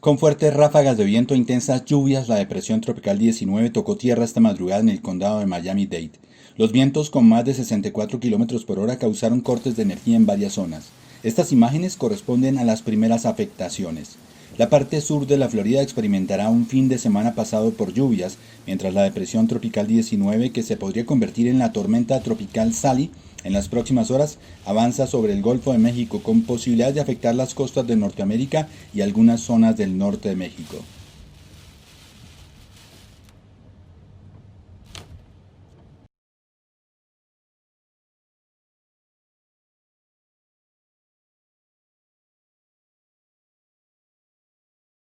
Con fuertes ráfagas de viento e intensas lluvias, la depresión tropical 19 tocó tierra esta madrugada en el condado de Miami-Dade. Los vientos con más de 64 kilómetros por hora causaron cortes de energía en varias zonas. Estas imágenes corresponden a las primeras afectaciones. La parte sur de la Florida experimentará un fin de semana pasado por lluvias, mientras la depresión tropical 19, que se podría convertir en la tormenta tropical Sally en las próximas horas, avanza sobre el Golfo de México con posibilidad de afectar las costas de Norteamérica y algunas zonas del norte de México.